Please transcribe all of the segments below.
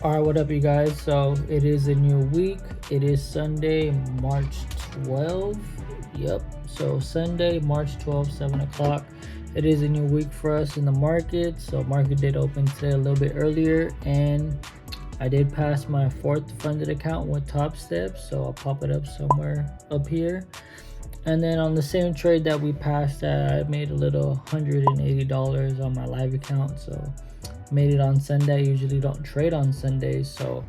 Alright, what up, you guys? So it is a new week. It is Sunday, March 12th. Yep. So Sunday, March 12th, 7 o'clock. It is a new week for us in the market. So market did open today a little bit earlier, and I did pass my fourth funded account with Top Steps. So I'll pop it up somewhere up here. And then on the same trade that we passed at, I made a little $180 on my live account. So made it on Sunday. I usually don't trade on Sundays, so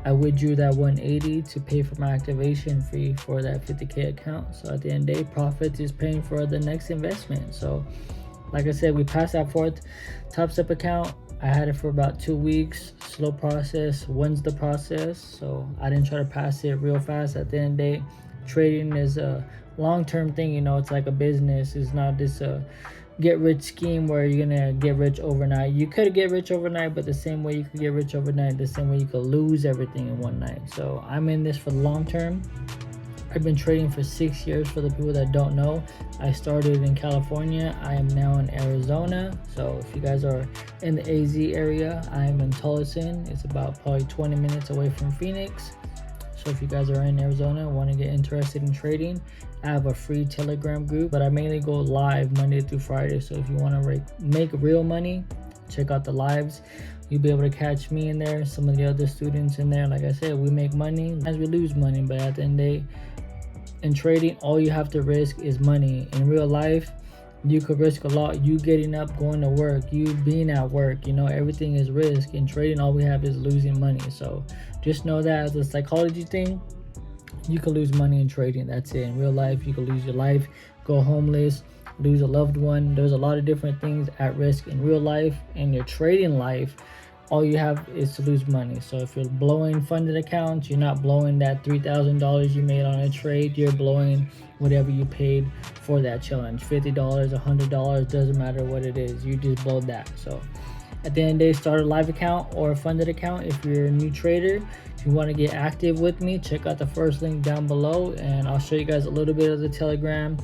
I withdrew that 180 to pay for my activation fee for that 50k account. So at the end of the day, profit is paying for the next investment. So like I said, we passed that fourth Top Step account. I had it for about 2 weeks. Slow process wins the process, so I didn't try to pass it real fast. At the end of the day, trading is a long-term thing. It's like a business. It's not this get rich scheme where you're gonna get rich overnight. You could get rich overnight, but the same way you could get rich overnight, the same way you could lose everything in one night. So I'm in this for the long term. I've been trading for 6 years. For the people that don't know, I started in California. I am now in Arizona. So if you guys are in the AZ area, I am in Tolleson. It's about probably 20 minutes away from Phoenix. So if you guys are in Arizona, want to get interested in trading, I have a free Telegram group, but I mainly go live Monday through Friday. So if you want to make real money, check out the lives. You'll be able to catch me in there, some of the other students in there. Like I said, we make money as we lose money, but at the end of the day, in trading, all you have to risk is money. In real life, you could risk a lot. You getting up, going to work, you being at work, everything is risk. In trading, all we have is losing money. So just know that as a psychology thing, you could lose money in trading. That's it. In real life, you could lose your life, go homeless, lose a loved one. There's a lot of different things at risk in real life. In your trading life, all you have is to lose money. So if you're blowing funded accounts, you're not blowing that $3,000 you made on a trade. You're blowing whatever you paid for that challenge. $50, $100, doesn't matter what it is. You just blow that. So at the end of the day, start a live account or a funded account if you're a new trader. If you want to get active with me, check out the first link down below, and I'll show you guys a little bit of the Telegram,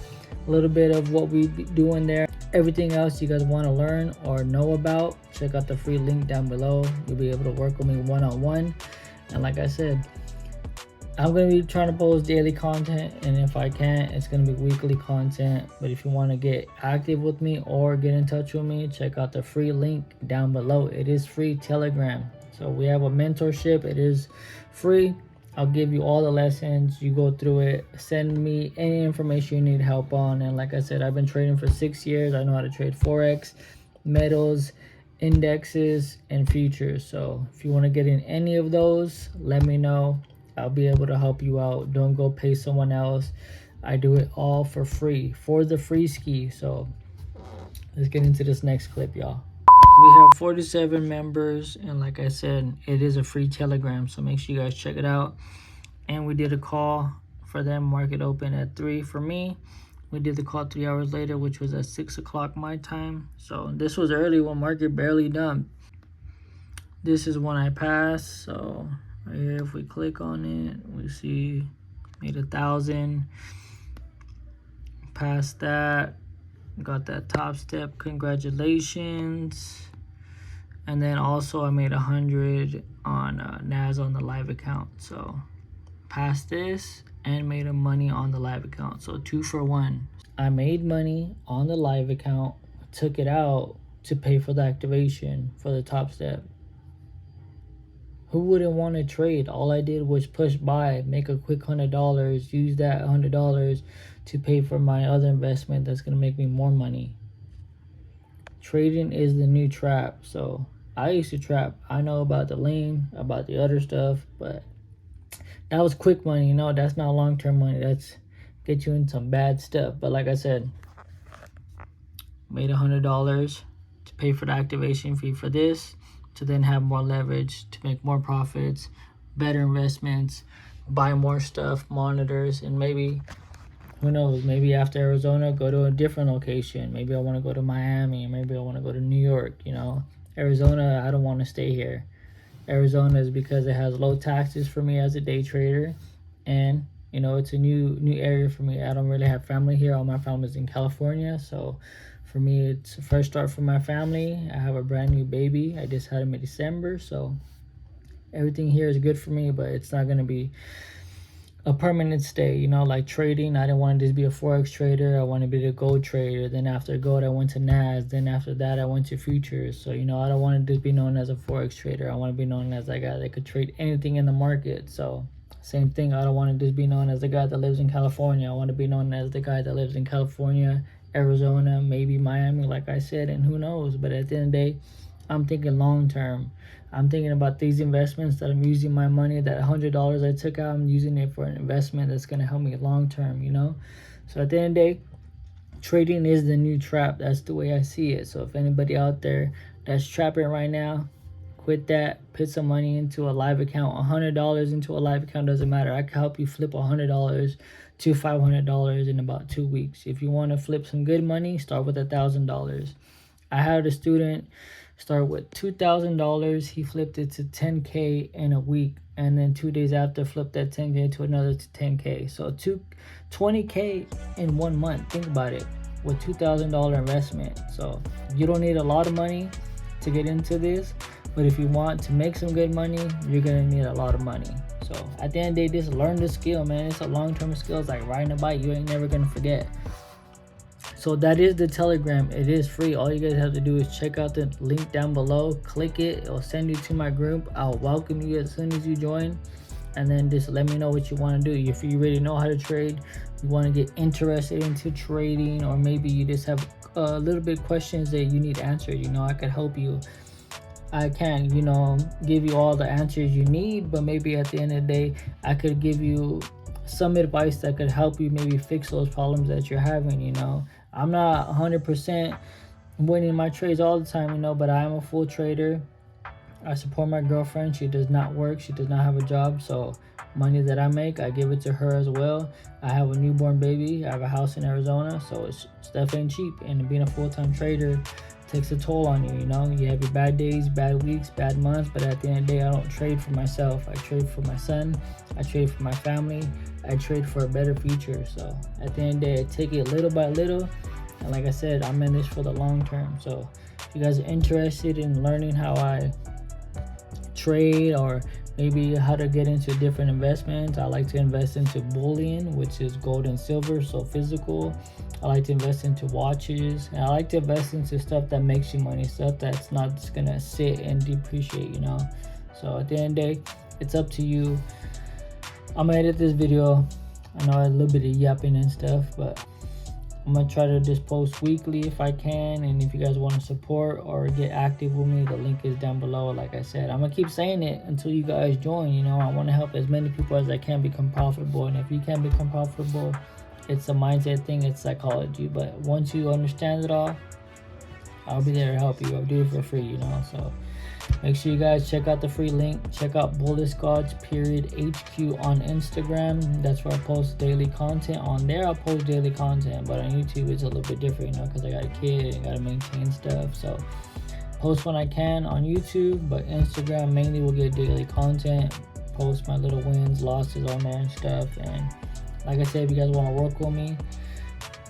a little bit of what we be doing there. Everything else you guys want to learn or know about, check out the free link down below. You'll be able to work with me one-on-one. And like I said, I'm going to be trying to post daily content, and if I can, it's going to be weekly content. But if you want to get active with me or get in touch with me, check out the free link down below. It is free Telegram. So we have a mentorship. It is free. I'll give you all the lessons. You go through it. Send me any information you need help on. And like I said, I've been trading for 6 years. I know how to trade Forex, metals, indexes, and futures. So if you want to get in any of those, let me know. I'll be able to help you out. Don't go pay someone else. I do it all for free, for the free ski. So let's get into this next clip, y'all. We have 47 members, and like I said, it is a free Telegram, so make sure you guys check it out. And we did a call for them. Market open at 3 for me. We did the call 3 hours later, which was at 6 o'clock my time. So this was early when market barely dumped. This is when I passed. So right here, if we click on it, we see made 1,000. Past that, got that Top Step. Congratulations. And then also I made 100 on NAS on the live account. So passed this and made a money on the live account. So 2 for 1. I made money on the live account, took it out to pay for the activation for the Top Step. Who wouldn't want to trade? All I did was push buy, make a quick $100, use that $100 to pay for my other investment that's going to make me more money. Trading is the new trap. So I used to trap. I know about the lean, about the other stuff, but that was quick money. That's not long-term money. That's get you in some bad stuff. But like I said, made $100 to pay for the activation fee for this, to then have more leverage, to make more profits, better investments, buy more stuff, monitors, and maybe, who knows, maybe after Arizona, go to a different location. Maybe I want to go to Miami. Maybe I want to go to New York, Arizona, I don't want to stay here. Arizona is because it has low taxes for me as a day trader. And, it's a new area for me. I don't really have family here. All my family's in California. So for me, it's a fresh start for my family. I have a brand new baby. I just had him in December. So Everything here is good for me, but it's not gonna be a permanent stay, you know. Like trading, I didn't want to just be a forex trader. I want to be a gold trader. Then after gold, I went to NAS. Then after that, I went to futures. So, you know, I don't want to just be known as a forex trader. I want to be known as that guy that could trade anything in the market. So same thing, I don't want to just be known as the guy that lives in California. I want to be known as the guy that lives in California, Arizona, maybe Miami, like I said, and who knows. But at the end of the day, I'm thinking long term. I'm thinking about these investments that I'm using my money, that $100 I took out, I'm using it for an investment that's going to help me long term, you know? So at the end of the day, trading is the new trap. That's the way I see it. So if anybody out there that's trapping right now, quit that. Put some money into a live account. $100 into a live account doesn't matter. I can help you flip $100 to $500 in about 2 weeks. If you want to flip some good money, start with $1,000. I had a student start with $2,000. He flipped it to 10K in a week, and then 2 days after flipped that 10K to another 10K. So 20K in 1 month. Think about it, with $2,000 investment. So you don't need a lot of money to get into this, but if you want to make some good money, you're gonna need a lot of money. So at the end of the day, just learn the skill, man. It's a long-term skill. It's like riding a bike. You ain't never gonna forget. So that is the Telegram. It is free. All you guys have to do is check out the link down below, click it, it'll send you to my group. I'll welcome you as soon as you join, and then just let me know what you want to do. If you already know how to trade, you want to get interested into trading, or maybe you just have a little bit questions that you need answered, you know, I could help you. I can't, you know, give you all the answers you need, but maybe at the end of the day, I could give you some advice that could help you maybe fix those problems that you're having, you know. I'm not 100% winning my trades all the time, you know, but I am a full trader. I support my girlfriend. She does not work. She does not have a job. So money that I make, I give it to her as well. I have a newborn baby. I have a house in Arizona. So it's stuff ain't cheap. And being a full-time trader takes a toll on you, you know. You have your bad days, bad weeks, bad months. But at the end of the day, I don't trade for myself. I trade for my son. I trade for my family. I trade for a better future. So at the end of the day, I take it little by little. And like I said, I'm in this for the long term. So if you guys are interested in learning how I trade, or maybe how to get into different investments, I like to invest into bullion, which is gold and silver, so physical. I like to invest into watches, and I like to invest into stuff that makes you money, stuff that's not just gonna sit and depreciate, you know. So at the end of the day, it's up to you. I'm gonna edit this video. I know a little bit of yapping and stuff, but I'm gonna try to just post weekly if I can. And if you guys want to support or get active with me, the link is down below. Like I said, I'm gonna keep saying it until you guys join. You know, I want to help as many people as I can become profitable. And if you can't become profitable, it's a mindset thing, it's psychology. But once you understand it all, I'll be there to help you. I'll do it for free, you know. So make sure you guys check out the free link. Check out BulletsGods.HQ on Instagram. That's where I post daily content. On there, I'll post daily content, but on YouTube, it's a little bit different, you know, because I got a kid and got to maintain stuff. So post when I can on YouTube, but Instagram mainly will get daily content. Post my little wins, losses on there and stuff. And like I said, if you guys want to work with me,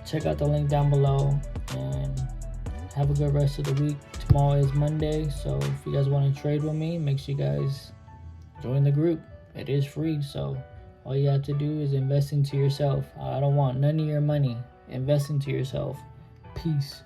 check out the link down below. And have a good rest of the week. Tomorrow is Monday, so if you guys want to trade with me, make sure you guys join the group. It is free, so all you have to do is invest into yourself. I don't want none of your money. Invest into yourself. Peace.